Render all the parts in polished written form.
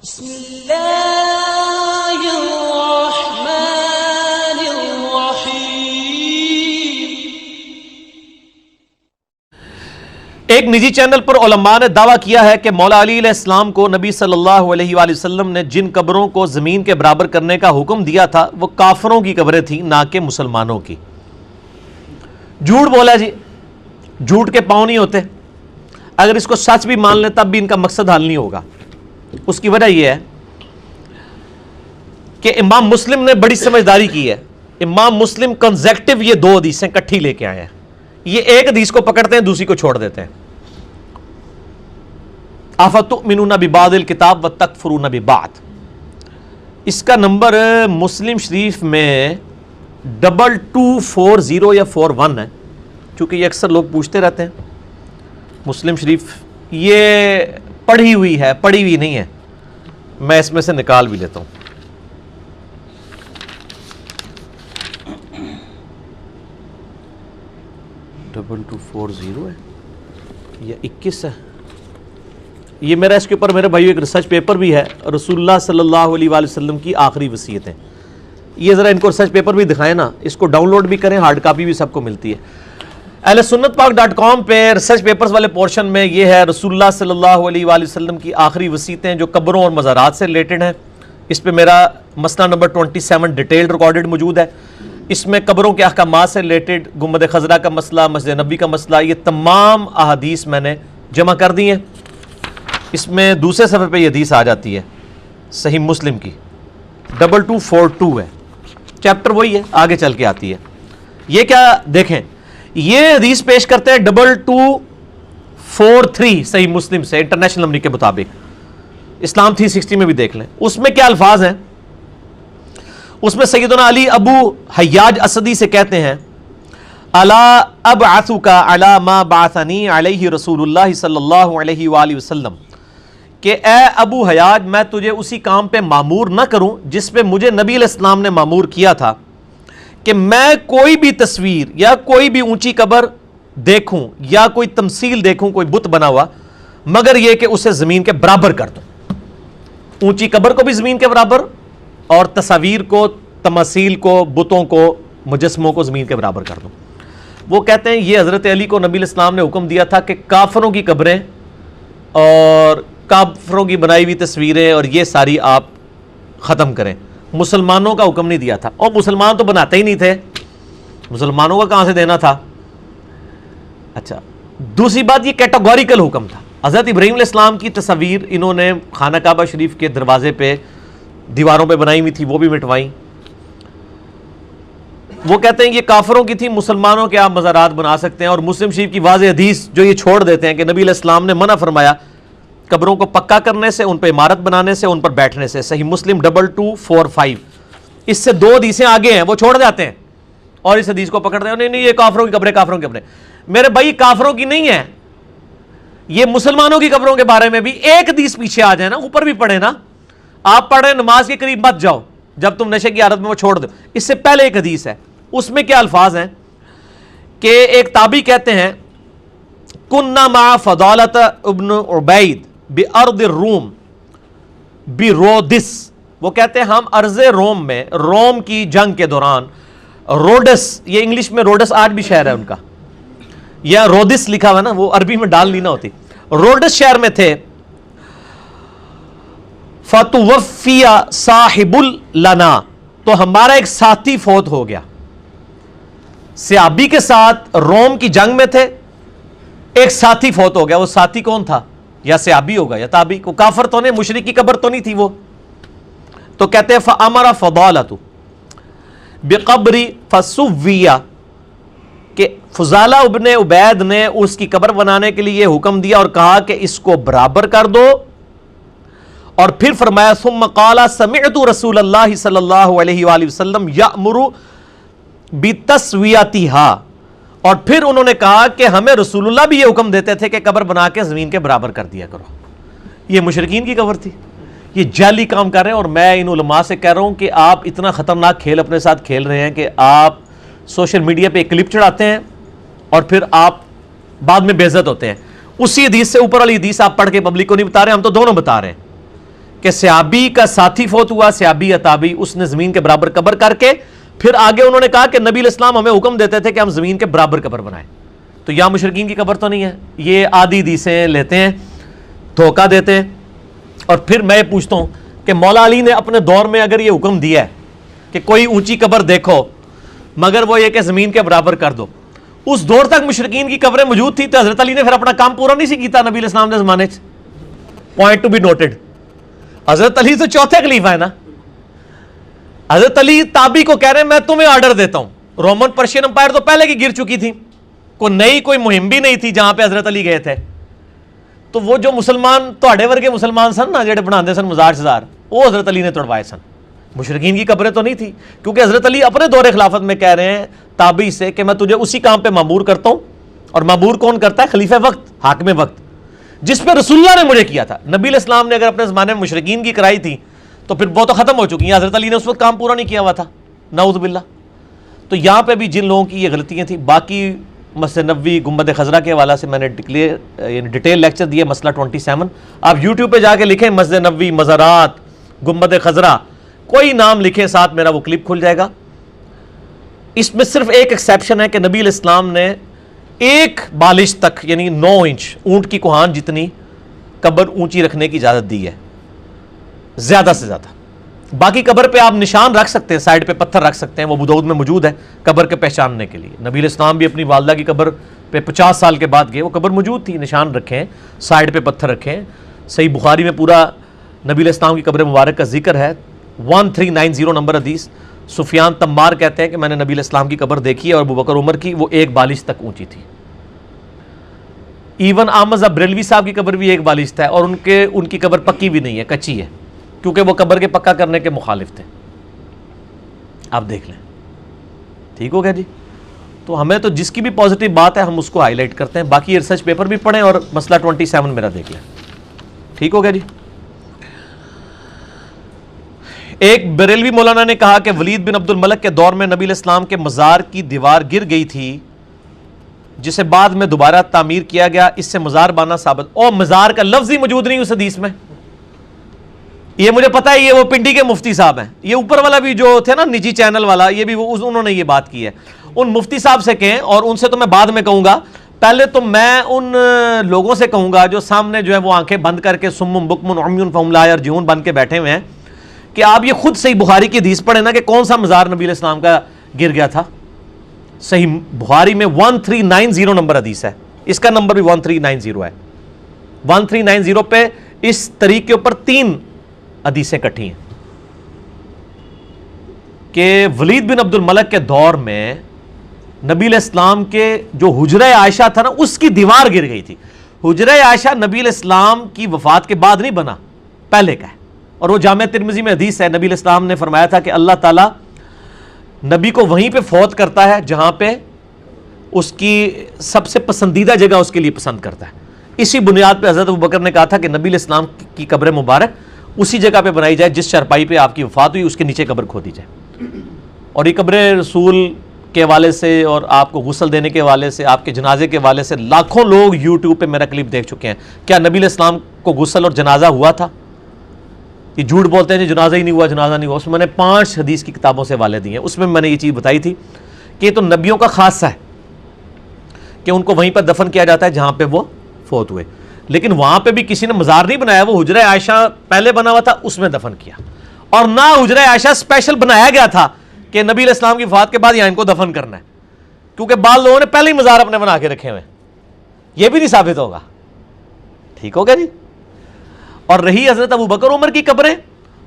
بسم اللہ الرحمن الرحیم۔ ایک نجی چینل پر علماء نے دعویٰ کیا ہے کہ مولا علی علیہ السلام کو نبی صلی اللہ علیہ وآلہ وسلم نے جن قبروں کو زمین کے برابر کرنے کا حکم دیا تھا وہ کافروں کی قبریں تھیں، نہ کہ مسلمانوں کی۔ جھوٹ بولا جی، جھوٹ کے پاؤں نہیں ہوتے۔ اگر اس کو سچ بھی مان لیں تب بھی ان کا مقصد حل نہیں ہوگا۔ اس کی وجہ یہ ہے کہ امام مسلم نے بڑی سمجھداری کی ہے۔ امام مسلم کنزیکٹو یہ دو حدیثیں کٹھی لے کے آئے ہیں۔ یہ ایک حدیث کو پکڑتے ہیں، دوسری کو چھوڑ دیتے ہیں۔ افتؤمنون ببعض الکتاب وتکفرون ببعض، اس کا نمبر مسلم شریف میں 2240 یا 41 ہے، چونکہ یہ اکثر لوگ پوچھتے رہتے ہیں۔ مسلم شریف یہ پڑھی ہوئی ہے، پڑھی ہوئی نہیں ہے، میں اس میں سے نکال بھی لیتا ہوں۔ ڈبل 2240 ہے یا 21 ہے؟ یہ میرا اس کے اوپر میرے بھائیو ایک ریسرچ پیپر بھی ہے، رسول اللہ صلی اللہ علیہ وآلہ وسلم کی آخری وصیتیں۔ یہ ذرا ان کو ریسرچ پیپر بھی دکھائیں نا، اس کو ڈاؤن لوڈ بھی کریں، ہارڈ کاپی بھی سب کو ملتی ہے۔ اہل سنت پاک.com پہ ریسرچ پیپرز والے پورشن میں یہ ہے رسول اللہ صلی اللہ علیہ وآلہ وسلم کی آخری وصیتیں جو قبروں اور مزارات سے ریلیٹڈ ہیں۔ اس پہ میرا مسئلہ نمبر 27 ڈیٹیلڈ ریکارڈڈ موجود ہے۔ اس میں قبروں کے احکامات سے ریلیٹڈ، گنبد خضرا کا مسئلہ، مسجد نبی کا مسئلہ، یہ تمام احادیث میں نے جمع کر دی ہیں۔ اس میں دوسرے صفحے پہ یہ حدیث آ جاتی ہے صحیح مسلم کی، 2242 ہے، چیپٹر وہی ہے، آگے چل کے آتی ہے۔ یہ کیا دیکھیں، یہ حدیث پیش کرتے ہیں 2243 صحیح مسلم سے، انٹرنیشنل نمبر کے مطابق۔ اسلام 360 میں بھی دیکھ لیں، اس میں کیا الفاظ ہیں۔ اس میں سیدنا علی ابو حیاج اسدی سے کہتے ہیں الا ابعثک علی ما بعثنی علیہ رسول اللہ صلی اللہ علیہ وآلہ وسلم، کہ اے ابو حیاج میں تجھے اسی کام پہ معمور نہ کروں جس پہ مجھے نبی علیہ السلام نے معمور کیا تھا، کہ میں کوئی بھی تصویر یا کوئی بھی اونچی قبر دیکھوں یا کوئی تمثیل دیکھوں، کوئی بت بنا ہوا، مگر یہ کہ اسے زمین کے برابر کر دوں۔ اونچی قبر کو بھی زمین کے برابر، اور تصاویر کو، تماثیل کو، بتوں کو، مجسموں کو زمین کے برابر کر دوں۔ وہ کہتے ہیں یہ حضرت علی کو نبی علیہ السلام نے حکم دیا تھا کہ کافروں کی قبریں اور کافروں کی بنائی ہوئی تصویریں اور یہ ساری آپ ختم کریں، مسلمانوں کا حکم نہیں دیا تھا۔ اور مسلمان تو بناتے ہی نہیں تھے، مسلمانوں کا کہاں سے دینا تھا۔ اچھا، دوسری بات یہ کیٹاگوریکل حکم تھا۔ حضرت ابراہیم علیہ السلام کی تصاویر انہوں نے خانہ کعبہ شریف کے دروازے پہ دیواروں پہ بنائی ہوئی تھی، وہ بھی مٹوائیں۔ وہ کہتے ہیں یہ کافروں کی تھی، مسلمانوں کے آپ مزارات بنا سکتے ہیں۔ اور مسلم شریف کی واضح حدیث جو یہ چھوڑ دیتے ہیں کہ نبی علیہ السلام نے منع فرمایا قبروں کو پکا کرنے سے، ان پہ عمارت بنانے سے، ان پر بیٹھنے سے، صحیح مسلم 2245۔ اس سے دو حدیثیں آگے ہیں، وہ چھوڑ جاتے ہیں اور اس حدیث کو پکڑتے ہیں، نہیں یہ کافروں کی قبریں، کافروں کی قبریں۔ میرے بھائی کافروں کی نہیں ہے، یہ مسلمانوں کی قبروں کے بارے میں بھی ایک حدیث پیچھے آ جائے نا، اوپر بھی پڑھے نا۔ آپ پڑھ رہے ہیں نماز کے قریب مت جاؤ جب تم نشے کی حالت میں وہ چھوڑ دو، اس سے پہلے ایک حدیث ہے، اس میں کیا الفاظ ہیں کہ ایک تابعی کہتے ہیں کننا مع فضالۃ ابن عبید بارض الروم برودس، وہ کہتے ہیں ہم ارض روم میں، روم کی جنگ کے دوران، روڈس، یہ انگلش میں روڈس آج بھی شہر ہے ان کا، یا رودس لکھا ہوا نا، وہ عربی میں ڈال نہیں نہ ہوتی، روڈس شہر میں تھے۔ فتوفی صاحب لنا، تو ہمارا ایک ساتھی فوت ہو گیا۔ صحابی کے ساتھ روم کی جنگ میں تھے، ایک ساتھی فوت ہو گیا۔ وہ ساتھی کون تھا؟ یا صحابی ہوگا یا تابعی، کو کافر تو نہیں، مشرک کی قبر تو نہیں تھی وہ۔ تو کہتے ہیں فامر فضالۃ بقبر فسویہ، کہ فضالہ ابن عبید نے اس کی قبر بنانے کے لیے یہ حکم دیا اور کہا کہ اس کو برابر کر دو، اور پھر فرمایا ثم قال سمعت رسول اللہ صلی اللہ علیہ وآلہ وسلم یأمر بتسویتها، اور پھر انہوں نے کہا کہ ہمیں رسول اللہ بھی یہ حکم دیتے تھے کہ قبر بنا کے زمین کے برابر کر دیا کرو۔ یہ مشرکین کی قبر تھی، یہ جعلی کام کر رہے ہیں۔ اور میں ان علماء سے کہہ رہا ہوں کہ آپ اتنا خطرناک کھیل اپنے ساتھ کھیل رہے ہیں کہ آپ سوشل میڈیا پہ ایک کلپ چڑھاتے ہیں اور پھر آپ بعد میں بے عزت ہوتے ہیں۔ اسی حدیث سے اوپر والی حدیث آپ پڑھ کے پبلک کو نہیں بتا رہے، ہم تو دونوں بتا رہے ہیں کہ صحابی کا ساتھی فوت ہوا، صحابی اتابی، اس نے زمین کے برابر قبر کر کے پھر آگے انہوں نے کہا کہ نبی علیہ السلام ہمیں حکم دیتے تھے کہ ہم زمین کے برابر قبر بنائیں. تو یہاں مشرکین کی قبر تو نہیں ہے. یہ آدھی حدیثیں لیتے ہیں، دھوکہ دیتے ہیں. اور پھر میں یہ پوچھتا ہوں کہ مولا علی نے اپنے دور میں اگر یہ حکم دیا ہے کہ کوئی اونچی قبر دیکھو مگر وہ یہ کہ زمین کے برابر کر دو، اس دور تک مشرکین کی قبریں موجود تھی تو حضرت علی نے پھر اپنا کام پورا نہیں سی کیتا نبی علیہ السلام نے زمانے سے. Point to be noted. Hazrat Ali تو چوتھے خلیفہ ہے نا. حضرت علی تابی کو کہہ رہے ہیں میں تمہیں آرڈر دیتا ہوں. رومن پرشین امپائر تو پہلے کی گر چکی تھی، کوئی مہم بھی نہیں تھی جہاں پہ حضرت علی گئے تھے. تو وہ جو مسلمان تواڈے ورگے مسلمان سن نا جڑے بناندے سن مزار شزار، وہ حضرت علی نے توڑوائے سن. مشرکین کی قبریں تو نہیں تھی، کیونکہ حضرت علی اپنے دور خلافت میں کہہ رہے ہیں تابعی سے کہ میں تجھے اسی کام پہ مامور کرتا ہوں. اور مامور کون کرتا ہے؟ خلیفہ وقت، حاکم وقت، جس پہ رسول اللہ نے مجھے کیا تھا. نبی علیہ السلام نے اگر اپنے زمانے میں مشرکین کی کرائی تھی تو پھر وہ تو ختم ہو چکی ہیں. حضرت علی نے اس وقت کام پورا نہیں کیا ہوا تھا، نعوذ باللہ. تو یہاں پہ بھی جن لوگوں کی یہ غلطیاں تھیں. باقی مسجد نبوی گنبد خضرا کے حوالے سے میں نے ڈیٹیل لیکچر دیا، مسئلہ 27. آپ یوٹیوب پہ جا کے لکھیں مسجد نبوی، مزارات، گنبد خضرا، کوئی نام لکھیں ساتھ میرا وہ کلپ کھل جائے گا. اس میں صرف ایک ایکسیپشن ہے کہ نبی علیہ السلام نے ایک بالش تک یعنی 9 انچ اونٹ کی کوہان جتنی قبر اونچی رکھنے کی اجازت دی ہے، زیادہ سے زیادہ. باقی قبر پہ آپ نشان رکھ سکتے ہیں، سائڈ پہ پتھر رکھ سکتے ہیں، وہ ابو داؤد میں موجود ہے قبر کے پہچاننے کے لیے. نبی علیہ السلام بھی اپنی والدہ کی قبر پہ 50 سال کے بعد گئے، وہ قبر موجود تھی، نشان رکھیں، سائڈ پہ پتھر رکھیں. صحیح بخاری میں پورا نبی علیہ السلام کی قبر مبارک کا ذکر ہے. 1390 نمبر حدیث. سفیان تمار کہتے ہیں کہ میں نے نبی علیہ السلام کی قبر دیکھی ہے اور ابوبکر عمر کی، وہ ایک بالش تک اونچی تھی. ایون احمد بریلوی صاحب کی قبر بھی ایک بالش تھا، اور ان کی قبر پکی بھی نہیں ہے، کچی ہے، کیونکہ وہ قبر کے پکا کرنے کے مخالف تھے. آپ دیکھ لیں. ٹھیک ہو گیا جی. تو ہمیں تو جس کی بھی پازیٹیو بات ہے ہم اس کو ہائی لائٹ کرتے ہیں. باقی ریسرچ پیپر بھی پڑھیں اور مسئلہ 27 میرا دیکھ لیں. ٹھیک ہو گیا جی. ایک بریلوی مولانا نے کہا کہ ولید بن عبد الملک کے دور میں نبی علیہ السلام کے مزار کی دیوار گر گئی تھی جسے بعد میں دوبارہ تعمیر کیا گیا، اس سے مزار بانا ثابت. اور مزار کا لفظ ہی موجود نہیں اس حدیث میں. یہ مجھے پتا ہے، یہ وہ پنڈی کے مفتی صاحب ہیں. یہ اوپر والا بھی جو تھے نا نجی چینل والا، یہ بھی انہوں نے یہ بات کی ہے. ان مفتی صاحب سے کہیں، اور ان سے تو میں بعد میں کہوں گا. پہلے تو میں ان لوگوں سے کہوں گا جو سامنے جو ہے وہ آنکھیں بند کر کے سم بکم عمی فہم لا یرجعون بن کے بیٹھے ہوئے ہیں، کہ آپ یہ خود صحیح بخاری کی حدیث پڑھیں نا کہ کون سا مزار نبی علیہ السلام کا گر گیا تھا. صحیح بخاری میں 1390 نمبر حدیث ہے، اس کا نمبر بھی 1390 ہے. 1390 پہ اس طریق کے اوپر 3 حدیثیں کٹھی ہیں کہ ولید بن عبد الملک کے دور میں نبی علیہ السلام کے جو حجرہ عائشہ تھا نا اس کی دیوار گر گئی تھی. حجرہ عائشہ نبی علیہ السلام کی وفات کے بعد نہیں بنا، پہلے کا ہے. اور وہ جامع ترمذی میں حدیث ہے، نبی علیہ السلام نے فرمایا تھا کہ اللہ تعالیٰ نبی کو وہیں پہ فوت کرتا ہے جہاں پہ اس کی سب سے پسندیدہ جگہ اس کے لیے پسند کرتا ہے. اسی بنیاد پہ حضرت ابوبکر نے کہا تھا کہ نبی علیہ السلام کی قبر مبارک اسی جگہ پہ بنائی جائے جس چرپائی پہ آپ کی وفات ہوئی، اس کے نیچے قبر کھودی جائے. اور یہ قبر رسول کے حوالے سے اور آپ کو غسل دینے کے حوالے سے، آپ کے جنازے کے حوالے سے لاکھوں لوگ یوٹیوب پہ میرا کلپ دیکھ چکے ہیں. کیا نبی علیہ السلام کو غسل اور جنازہ ہوا تھا؟ یہ جھوٹ بولتے ہیں جی جنازہ ہی نہیں ہوا، جنازہ نہیں ہوا. اس میں نے 5 حدیث کی کتابوں سے حوالے دیے ہیں، اس میں نے یہ چیز بتائی تھی کہ یہ تو نبیوں کا خاصہ ہے کہ ان کو وہیں پر دفن کیا جاتا ہے جہاں پہ وہ فوت ہوئے. لیکن وہاں پہ بھی کسی نے مزار نہیں بنایا، وہ حجرہ عائشہ پہلے بنا ہوا تھا اس میں دفن کیا. اور نہ حجرہ عائشہ اسپیشل بنایا گیا تھا کہ نبی علیہ السلام کی وفات کے بعد یہاں ان کو دفن کرنا ہے، کیونکہ بعض لوگوں نے پہلے ہی مزار اپنے بنا کے رکھے ہوئے. یہ بھی نہیں ثابت ہوگا. ٹھیک ہوگا جی. اور رہی حضرت ابوبکر عمر کی قبریں،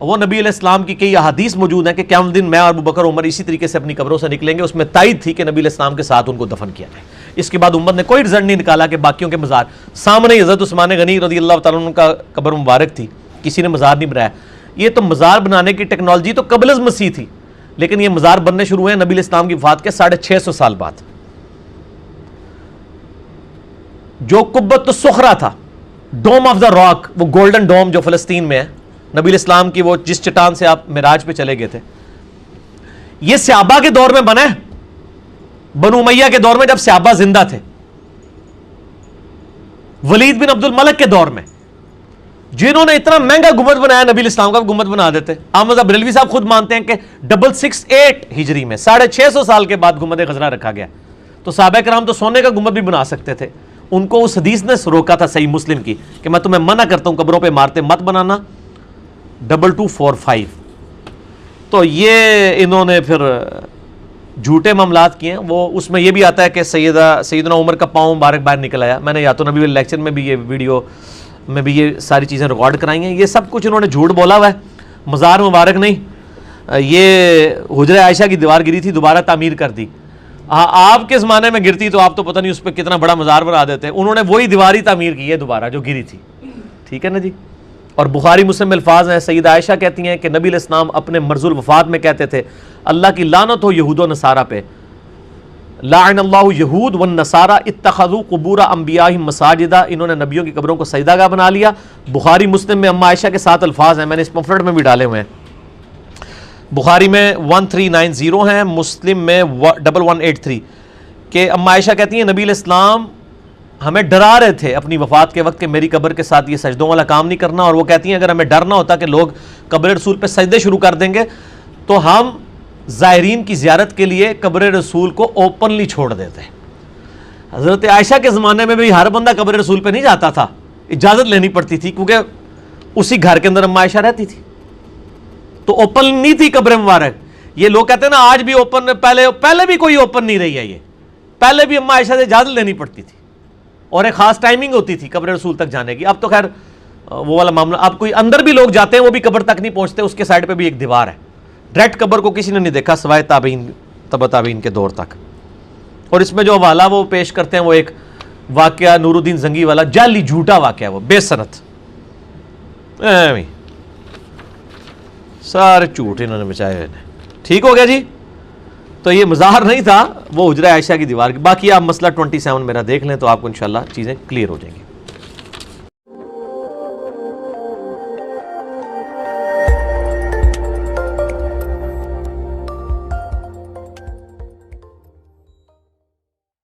وہ نبی علیہ السلام کی کئی احادیث موجود ہیں کہ قیامت دن میں اور ابوبکر عمر اسی طریقے سے اپنی قبروں سے نکلیں گے. اس میں تائید تھی کہ نبی علیہ السلام کے ساتھ ان کو دفن کیا جائے. اس کے بعد امت نے کوئی رزلٹ نہیں نکالا کہ باقیوں کے مزار سامنے حضرت عثمان غنی رضی اللہ تعالیٰ عنہ کا قبر مبارک تھی، کسی نے مزار نہیں بنایا. یہ تو مزار بنانے کی ٹیکنالوجی تو قبل از مسیح تھی، لیکن یہ مزار بننے شروع ہوئے نبی علیہ السلام کی وفات کے 650 سال بعد. جو قبۃ الصخرہ تھا، ڈوم آف دا راک، وہ گولڈن ڈوم جو فلسطین میں ہے، نبی علیہ السلام کی وہ جس چٹان سے آپ معراج پہ چلے گئے تھے، یہ صحابہ کے دور میں بنا ہے، بنو امیہ کے دور میں جب صحابہ زندہ تھے، ولید بن عبد الملک کے دور میں. جنہوں نے اتنا مہنگا گنبد بنایا نبی اسلام کا گنبد بنا دیتے. احمد بریلوی صاحب خود مانتے ہیں کہ 668 ہجری میں 650 سال کے بعد گنبد خضرا رکھا گیا. تو صحابہ کرام تو سونے کا گنبد بھی بنا سکتے تھے. ان کو اس حدیث نے روکا تھا صحیح مسلم کی کہ میں تمہیں منع کرتا ہوں قبروں پہ مارتے مت بنانا. 2245. تو یہ انہوں نے پھر جھوٹے معاملات کیے ہیں. وہ اس میں یہ بھی آتا ہے کہ سیدنا عمر کا پاؤں مبارک باہر نکل آیا. میں نے یا تو نبی لیکچر میں بھی یہ ویڈیو میں بھی یہ ساری چیزیں ریکارڈ کرائی ہیں. یہ سب کچھ انہوں نے جھوٹ بولا ہوا ہے. مزار مبارک نہیں, یہ حجرہ عائشہ کی دیوار گری تھی, دوبارہ تعمیر کر دی. ہاں آپ کے زمانے میں گرتی تو آپ تو پتہ نہیں اس پہ کتنا بڑا مزار بنا دیتے. انہوں نے وہی دیوار ہی تعمیر کی ہے دوبارہ جو گری تھی. ٹھیک ہے نا جی. اور بخاری مسلم میں الفاظ ہیں, سیدہ عائشہ کہتی ہیں کہ نبی علیہ السلام اپنے مرض الوفات میں کہتے تھے اللہ کی لعنت ہو یہود و نصارہ پہ, لعن اللہ یہود والنصارى اتخذوا قبور انبیائہم مساجدہ. انہوں نے نبیوں کی قبروں کو سجدہ گاہ بنا لیا. بخاری مسلم میں اما عائشہ کے ساتھ الفاظ ہیں, میں نے اس پمفلٹ میں بھی ڈالے ہوئے ہیں. بخاری میں 1390 ہیں, مسلم میں 1183 کہ اما عائشہ کہتی ہیں نبی علیہ السلام ہمیں ڈرا رہے تھے اپنی وفات کے وقت کہ میری قبر کے ساتھ یہ سجدوں والا کام نہیں کرنا. اور وہ کہتی ہیں اگر ہمیں ڈر نہ ہوتا کہ لوگ قبر رسول پہ سجدے شروع کر دیں گے تو ہم زائرین کی زیارت کے لیے قبر رسول کو اوپنلی چھوڑ دیتے. حضرت عائشہ کے زمانے میں بھی ہر بندہ قبر رسول پہ نہیں جاتا تھا, اجازت لینی پڑتی تھی کیونکہ اسی گھر کے اندر اما عائشہ رہتی تھی. تو اوپن نہیں تھی قبر مبارک. یہ لوگ کہتے ہیں نا آج بھی اوپن, پہلے بھی کوئی اوپن نہیں رہی ہے. یہ پہلے بھی اما عائشہ سے اجازت لینی پڑتی تھی اور ایک خاص ٹائمنگ ہوتی تھی قبر رسول تک جانے کی. اب تو خیر وہ والا معاملہ, اب کوئی اندر بھی لوگ جاتے ہیں وہ بھی قبر تک نہیں پہنچتے, اس کے سائڈ پہ بھی ایک دیوار ہے. ڈائریکٹ قبر کو کسی نے نہیں دیکھا سوائے تابعین, تبع تابعین کے دور تک. اور اس میں جو حوالہ وہ پیش کرتے ہیں وہ ایک واقعہ نور الدین زنگی والا جعلی جھوٹا واقعہ, وہ بے سند سارے جھوٹ انہوں نے مچائے ہوئے. ٹھیک ہو گیا جی. تو یہ مزار نہیں تھا, وہ حجرہ عائشہ کی دیوار کی. باقی آپ مسئلہ 27 میرا دیکھ لیں تو آپ کو انشاءاللہ چیزیں کلیئر ہو جائیں گی.